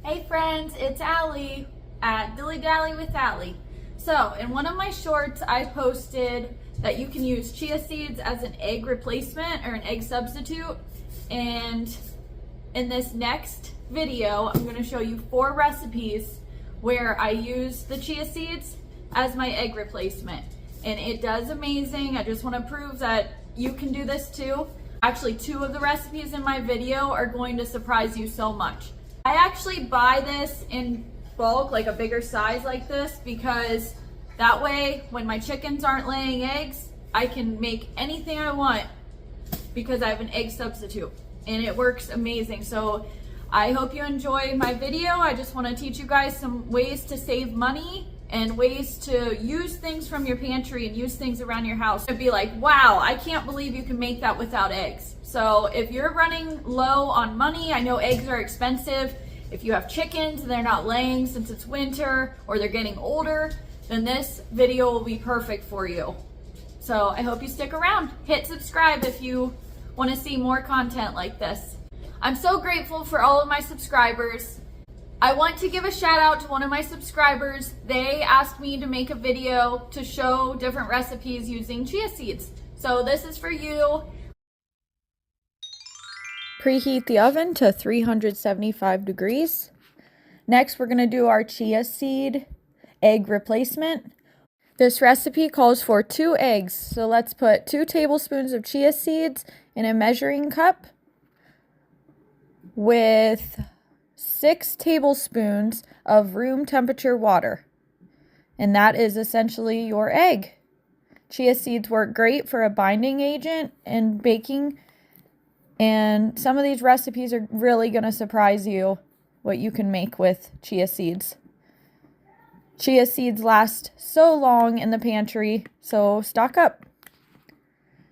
Hey friends, it's Allie at Dilly Dally with Allie. So in one of my shorts, I posted that you can use chia seeds as an egg replacement or an egg substitute. And in this next video, I'm gonna show you 4 recipes where I use the chia seeds as my egg replacement. And it does amazing. I just wanna prove that you can do this too. Actually, 2 of the recipes in my video are going to surprise you so much. I actually buy this in bulk, like a bigger size like this, because that way when my chickens aren't laying eggs, I can make anything I want because I have an egg substitute and it works amazing. So I hope you enjoy my video. I just want to teach you guys some ways to save money and ways to use things from your pantry and use things around your house. It'd be like, wow, I can't believe you can make that without eggs. So if you're running low on money, I know eggs are expensive. If you have chickens and they're not laying since it's winter or they're getting older, then this video will be perfect for you. So I hope you stick around. Hit subscribe if you want to see more content like this. I'm so grateful for all of my subscribers. I want to give a shout out to one of my subscribers. They asked me to make a video to show different recipes using chia seeds. So this is for you. Preheat the oven to 375 degrees. Next, we're going to do our chia seed egg replacement. This recipe calls for 2 eggs. So let's put 2 tablespoons of chia seeds in a measuring cup with 6 tablespoons of room temperature water. And that is essentially your egg. Chia seeds work great for a binding agent and baking. And some of these recipes are really going to surprise you what you can make with chia seeds. Chia seeds last so long in the pantry, so stock up.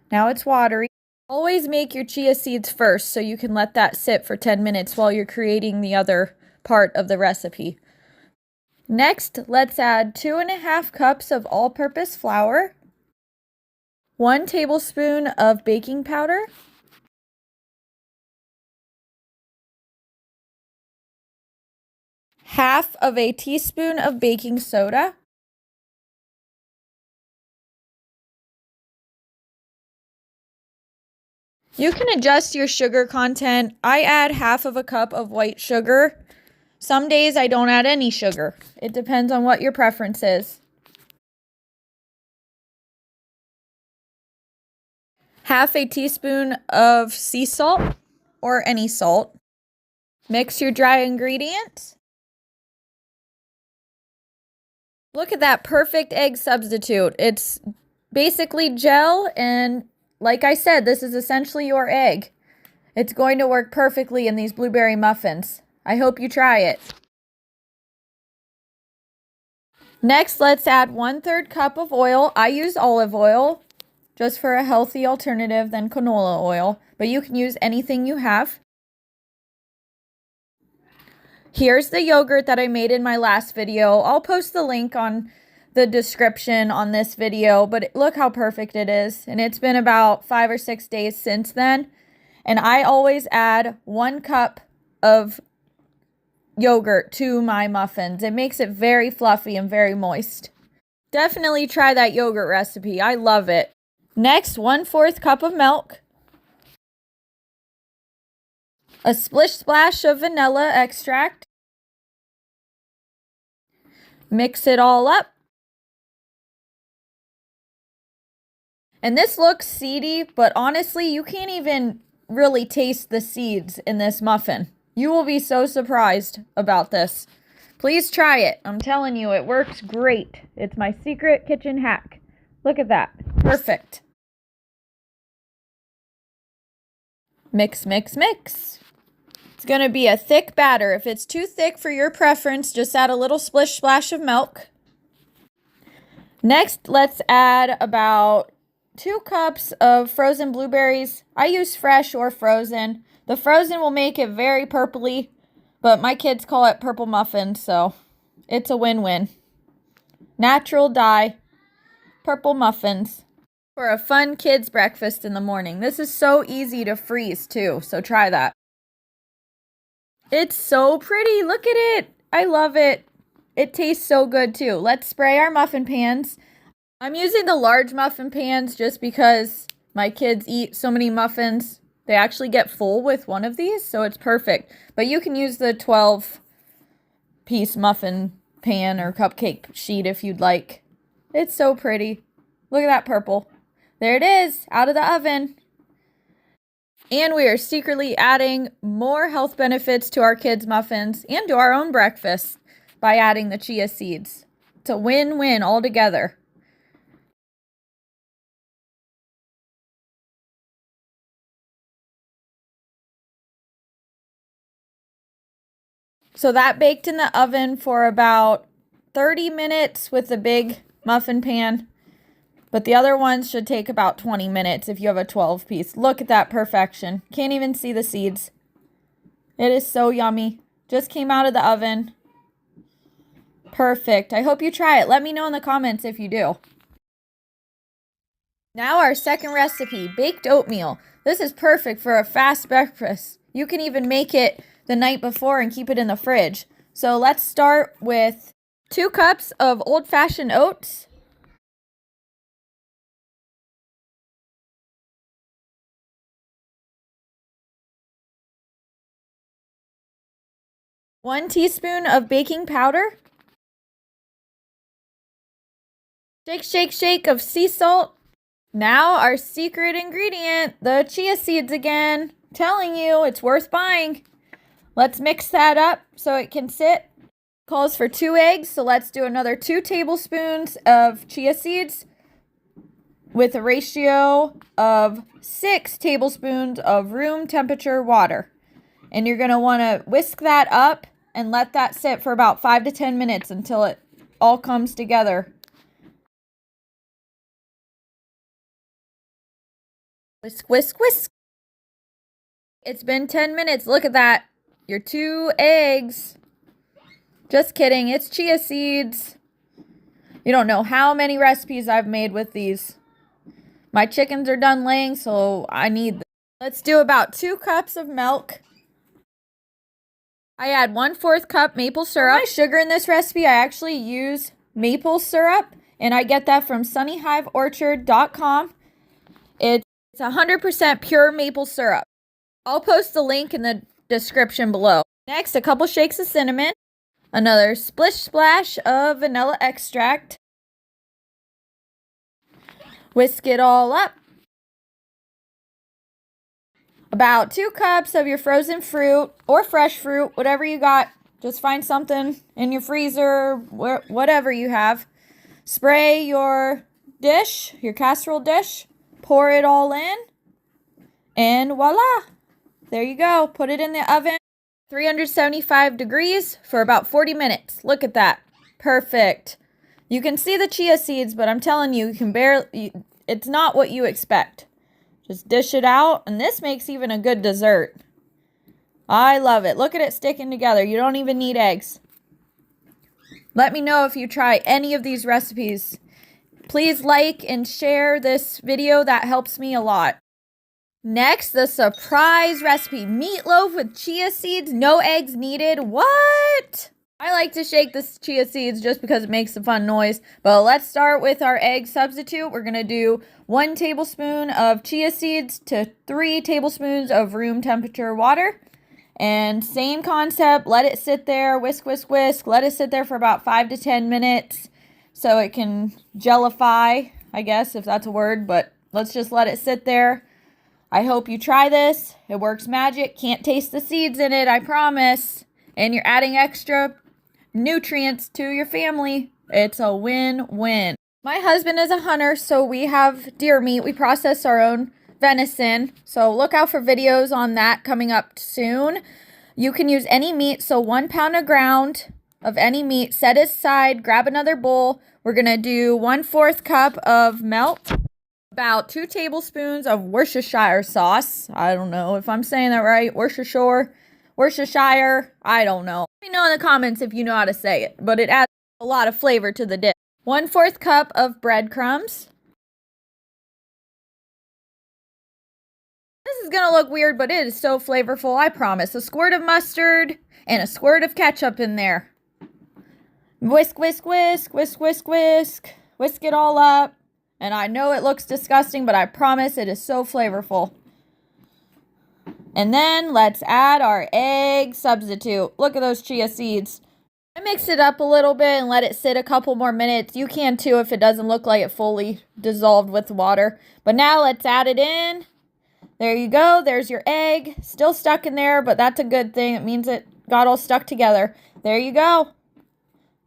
Now it's watery. Always make your chia seeds first so you can let that sit for 10 minutes while you're creating the other part of the recipe. Next, let's add 2.5 cups of all-purpose flour, 1 tablespoon of baking powder, half of a teaspoon of baking soda, you can adjust your sugar content. I add half of a cup of white sugar. Some days I don't add any sugar. It depends on what your preference is. Half a teaspoon of sea salt or any salt. Mix your dry ingredients. Look at that perfect egg substitute. It's basically gel, and like I said, this is essentially your egg. It's going to work perfectly in these blueberry muffins. I hope you try it. Next, let's add 1/3 cup of oil. I use olive oil just for a healthy alternative than canola oil, but you can use anything you have. Here's the yogurt that I made in my last video. I'll post the link on the description on this video, but look how perfect it is. And it's been about 5 or 6 days since then. And I always add 1 cup of yogurt to my muffins. It makes it very fluffy and very moist. Definitely try that yogurt recipe. I love it. Next, 1/4 cup of milk. A splish splash of vanilla extract. Mix it all up. And this looks seedy, but honestly, you can't even really taste the seeds in this muffin. You will be so surprised about this. Please try it. I'm telling you, it works great. It's my secret kitchen hack. Look at that. Perfect. Mix, mix, mix. It's going to be a thick batter. If it's too thick for your preference, just add a little splish splash of milk. Next, let's add about 2 cups of frozen blueberries. I use fresh or frozen. The frozen will make it very purpley, but my kids call it purple muffins, so it's a win-win. Natural dye, purple muffins. For a fun kids breakfast in the morning. This is so easy to freeze too, so try that. It's so pretty. Look at it. I love it. It tastes so good too. Let's spray our muffin pans. I'm using the large muffin pans just because my kids eat so many muffins. They actually get full with one of these, so it's perfect. But you can use the 12-piece muffin pan or cupcake sheet if you'd like. It's so pretty. Look at that purple. There it is, out of the oven. And we are secretly adding more health benefits to our kids' muffins and to our own breakfast by adding the chia seeds. It's a win-win altogether. So that baked in the oven for about 30 minutes with the big muffin pan. But the other ones should take about 20 minutes if you have a 12-piece. Look at that perfection. Can't even see the seeds. It is so yummy. Just came out of the oven. Perfect. I hope you try it. Let me know in the comments if you do. Now our second recipe, baked oatmeal. This is perfect for a fast breakfast. You can even make it the night before and keep it in the fridge. So let's start with 2 cups of old-fashioned oats, 1 teaspoon of baking powder, shake, shake, shake of sea salt. Now our secret ingredient, the chia seeds again. I'm telling you, it's worth buying. Let's mix that up so it can sit. Calls for 2 eggs, so let's do another 2 tablespoons of chia seeds with a ratio of 6 tablespoons of room temperature water. And you're going to want to whisk that up and let that sit for about 5 to 10 minutes until it all comes together. Whisk, whisk, whisk. It's been 10 minutes. Look at that. Your 2 eggs. Just kidding. It's chia seeds. You don't know how many recipes I've made with these. My chickens are done laying, so I need them. Let's do about 2 cups of milk. I add 1/4 cup maple syrup. For my sugar in this recipe, I actually use maple syrup, and I get that from sunnyhiveorchard.com. It's 100% pure maple syrup. I'll post the link in the description below. Next, a couple shakes of cinnamon, another splish splash of vanilla extract. Whisk it all up. About 2 cups of your frozen fruit or fresh fruit, whatever you got. Just find something in your freezer, whatever you have. Spray your dish, your casserole dish. Pour it all in. And voila. There you go. Put it in the oven. 375 degrees for about 40 minutes. Look at that. Perfect. You can see the chia seeds, but I'm telling you, it's not what you expect. Just dish it out, and this makes even a good dessert. I love it. Look at it sticking together. You don't even need eggs. Let me know if you try any of these recipes. Please like and share this video. That helps me a lot. Next, the surprise recipe. Meatloaf with chia seeds, no eggs needed. What? I like to shake the chia seeds just because it makes a fun noise. But let's start with our egg substitute. We're going to do 1 tablespoon of chia seeds to 3 tablespoons of room temperature water. And same concept, let it sit there, whisk, whisk, whisk. Let it sit there for about 5 to 10 minutes so it can jellify, I guess, if that's a word. But let's just let it sit there. I hope you try this. It works magic. Can't taste the seeds in it, I promise. And you're adding extra nutrients to your family. It's a win-win. My husband is a hunter, so we have deer meat. We process our own venison. So look out for videos on that coming up soon. You can use any meat. So 1 pound of ground of any meat. Set aside. Grab another bowl. We're going to do 1/4 cup of milk. About 2 tablespoons of Worcestershire sauce. I don't know if I'm saying that right. Worcestershire. I don't know. Let me know in the comments if you know how to say it. But it adds a lot of flavor to the dish. 1/4 cup of breadcrumbs. What this is gonna look weird, but it is so flavorful, I promise. A squirt of mustard and a squirt of ketchup in there. Whisk, whisk, whisk, whisk, whisk, whisk. Whisk it all up. And I know it looks disgusting, but I promise it is so flavorful. And then let's add our egg substitute. Look at those chia seeds. I mix it up a little bit and let it sit a couple more minutes. You can too if it doesn't look like it fully dissolved with water. But now let's add it in. There you go. There's your egg. Still stuck in there, but that's a good thing. It means it got all stuck together. There you go.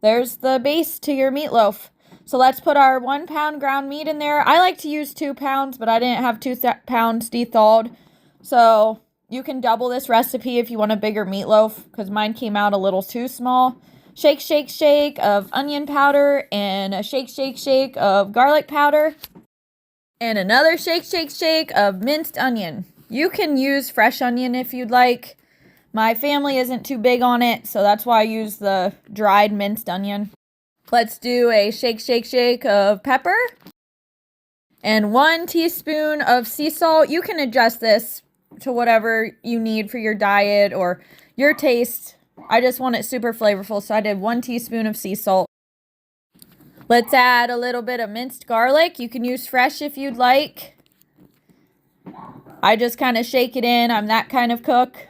There's the base to your meatloaf. So let's put our 1 pound ground meat in there. I like to use 2 pounds, but I didn't have 2 pounds de-thawed. So you can double this recipe if you want a bigger meatloaf, because mine came out a little too small. Shake, shake, shake of onion powder, and a shake, shake, shake of garlic powder, and another shake, shake, shake of minced onion. You can use fresh onion if you'd like. My family isn't too big on it, so that's why I use the dried minced onion. Let's do a shake, shake, shake of pepper, and 1 teaspoon of sea salt. You can adjust this to whatever you need for your diet or your taste. I just want it super flavorful, so I did 1 teaspoon of sea salt. Let's add a little bit of minced garlic. You can use fresh if you'd like. I just kind of shake it in. I'm that kind of cook.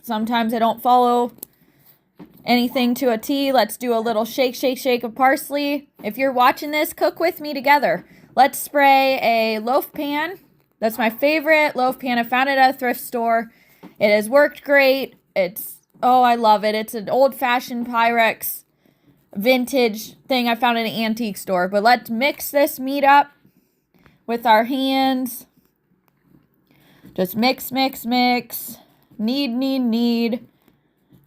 Sometimes I don't follow anything to a T. Let's do a little shake, shake, shake of parsley. If you're watching this, cook with me together. Let's spray a loaf pan. That's my favorite loaf pan. I found it at a thrift store. It has worked great. Oh, I love it. It's an old-fashioned Pyrex vintage thing I found in an antique store. But let's mix this meat up with our hands. Just mix, mix, mix. Knead, knead, knead.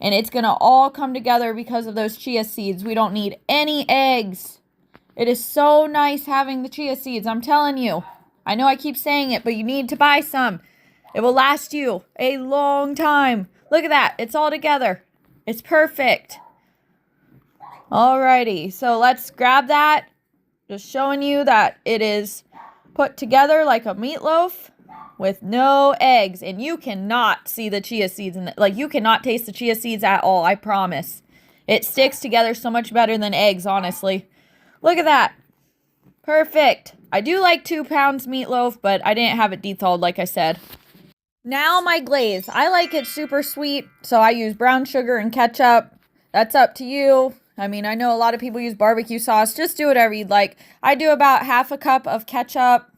And it's going to all come together because of those chia seeds. We don't need any eggs. It is so nice having the chia seeds. I'm telling you. I know I keep saying it, but you need to buy some. It will last you a long time. Look at that. It's all together. It's perfect. Alrighty. So let's grab that. Just showing you that it is put together like a meatloaf with no eggs. And you cannot see the chia seeds in it. You cannot taste the chia seeds at all. I promise. It sticks together so much better than eggs, honestly. Look at that. Perfect. I do like 2 pounds meatloaf, but I didn't have it de-thawed like I said. Now my glaze. I like it super sweet, so I use brown sugar and ketchup. That's up to you. I mean, I know a lot of people use barbecue sauce. Just do whatever you'd like. I do about 1/2 cup of ketchup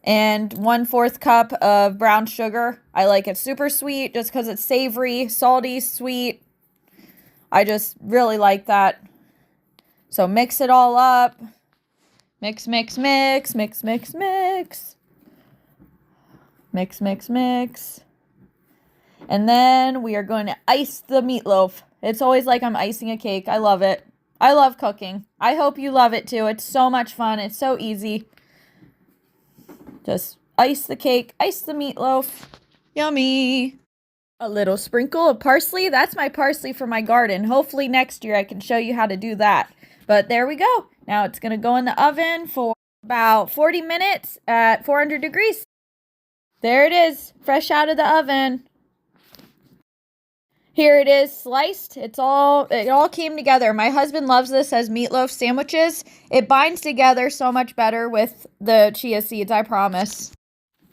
and 1/4 cup of brown sugar. I like it super sweet just because it's savory, salty, sweet. I just really like that. So mix it all up. Mix, mix, mix, mix, mix, mix. Mix, mix, mix. And then we are going to ice the meatloaf. It's always like I'm icing a cake. I love it. I love cooking. I hope you love it too. It's so much fun. It's so easy. Just ice the cake, ice the meatloaf. Yummy. A little sprinkle of parsley. That's my parsley for my garden. Hopefully next year I can show you how to do that. But there we go. Now it's going to go in the oven for about 40 minutes at 400 degrees. There it is, fresh out of the oven. Here it is, sliced. It all came together. My husband loves this as meatloaf sandwiches. It binds together so much better with the chia seeds, I promise.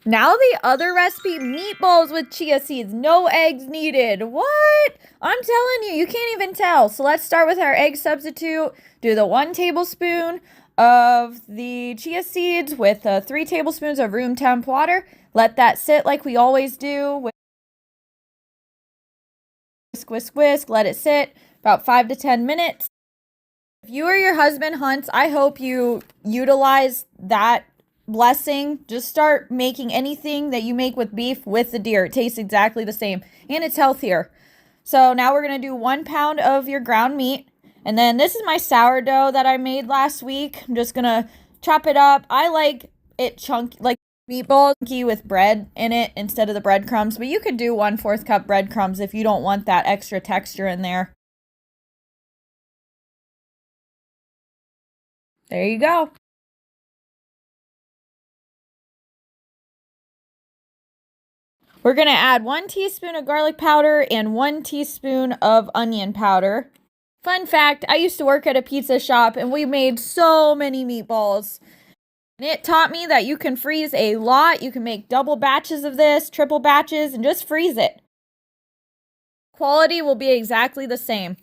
Now the other recipe, meatballs with chia seeds. No eggs needed. What? I'm telling you, you can't even tell. So let's start with our egg substitute. Do the 1 tablespoon of the chia seeds with 3 tablespoons of room temp water. Let that sit like we always do. Whisk, whisk, whisk. Let it sit about 5 to 10 minutes. If you or your husband hunts, I hope you utilize that blessing. Just start making anything that you make with beef with the deer. It tastes exactly the same and it's healthier. So now we're going to do 1 pound of your ground meat. And then this is my sourdough that I made last week. I'm just going to chop it up. I like it chunky, like meatballs with bread in it instead of the breadcrumbs. But you could do 1/4 cup breadcrumbs if you don't want that extra texture in there. There you go. We're going to add 1 teaspoon of garlic powder and 1 teaspoon of onion powder. Fun fact, I used to work at a pizza shop and we made so many meatballs. And it taught me that you can freeze a lot. You can make double batches of this, triple batches, and just freeze it. Quality will be exactly the same.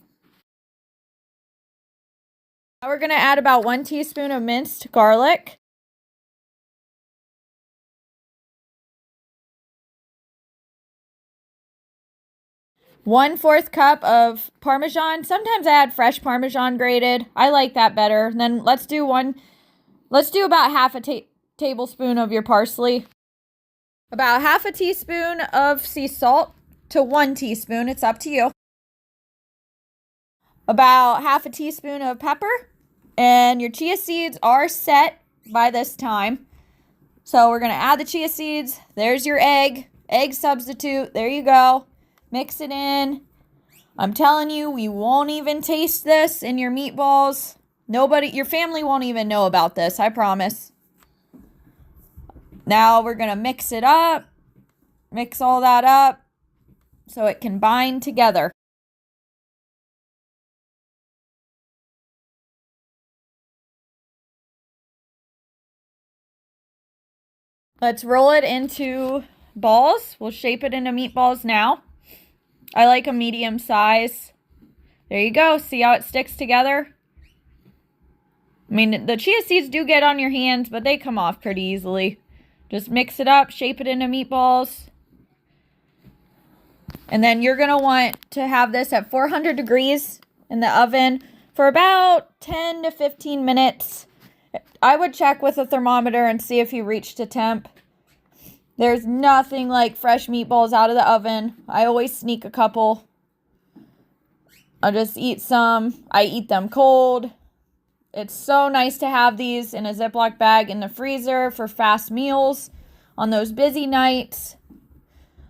Now we're going to add about 1 teaspoon of minced garlic. 1/4 cup of Parmesan. Sometimes I add fresh Parmesan grated. I like that better. And then let's do about half a tablespoon of your parsley. About half a teaspoon of sea salt to 1 teaspoon. It's up to you. About half a teaspoon of pepper. And your chia seeds are set by this time. So we're going to add the chia seeds. There's your egg substitute. There you go. Mix it in. I'm telling you, we won't even taste this in your meatballs. Your family won't even know about this, I promise. Now we're going to mix it up. Mix all that up so it can bind together. Let's roll it into balls. We'll shape it into meatballs now. I like a medium size. There you go. See how it sticks together? I mean, the chia seeds do get on your hands, but they come off pretty easily. Just mix it up, shape it into meatballs. And then you're going to want to have this at 400 degrees in the oven for about 10 to 15 minutes. I would check with a thermometer and see if you reached a temp. There's nothing like fresh meatballs out of the oven. I always sneak a couple. I'll just eat some. I eat them cold. It's so nice to have these in a Ziploc bag in the freezer for fast meals on those busy nights.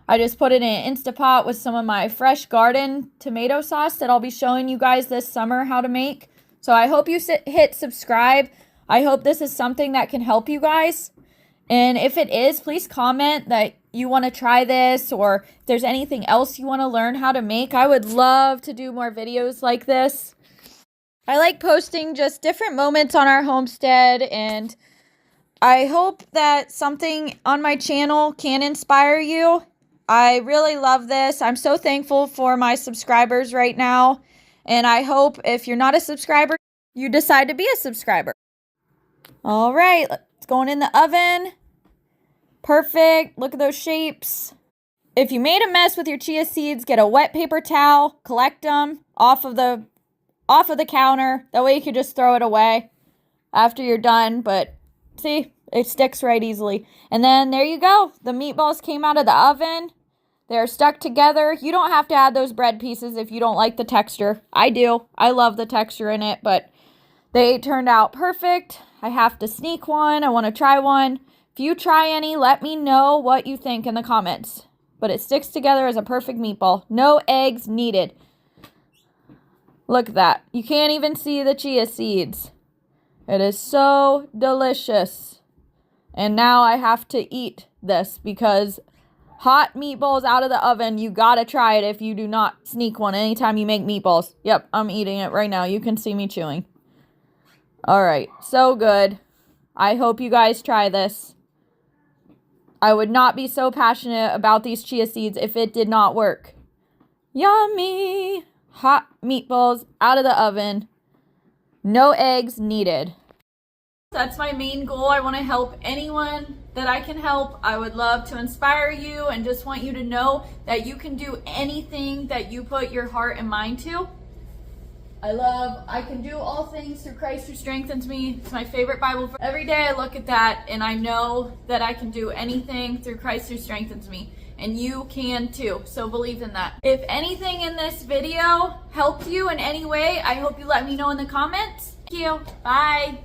I just put it in an Instapot with some of my fresh garden tomato sauce that I'll be showing you guys this summer how to make. So I hope you hit subscribe. I hope this is something that can help you guys. And if it is, please comment that you want to try this, or if there's anything else you want to learn how to make. I would love to do more videos like this. I like posting just different moments on our homestead, and I hope that something on my channel can inspire you. I really love this. I'm so thankful for my subscribers right now, and I hope if you're not a subscriber, you decide to be a subscriber. All right, it's going in the oven. Perfect. Look at those shapes. If you made a mess with your chia seeds, get a wet paper towel, collect them off of the counter. That way you can just throw it away after you're done. But see, it sticks right easily. And then there you go. The meatballs came out of the oven. They're stuck together. You don't have to add those bread pieces if you don't like the texture. I do. I love the texture in it, but they turned out perfect. I have to sneak one. I want to try one. If you try any, let me know what you think in the comments. But it sticks together as a perfect meatball. No eggs needed. Look at that. You can't even see the chia seeds. It is so delicious. And now I have to eat this because hot meatballs out of the oven, you gotta try it if you do not sneak one anytime you make meatballs. Yep, I'm eating it right now. You can see me chewing. All right, so good. I hope you guys try this. I would not be so passionate about these chia seeds if it did not work. Yummy! Hot meatballs out of the oven. No eggs needed. That's my main goal. I want to help anyone that I can help. I would love to inspire you and just want you to know that you can do anything that you put your heart and mind to. I can do all things through Christ who strengthens me. It's my favorite Bible. Every day I look at that and I know that I can do anything through Christ who strengthens me. And you can too. So believe in that. If anything in this video helped you in any way, I hope you let me know in the comments. Thank you. Bye.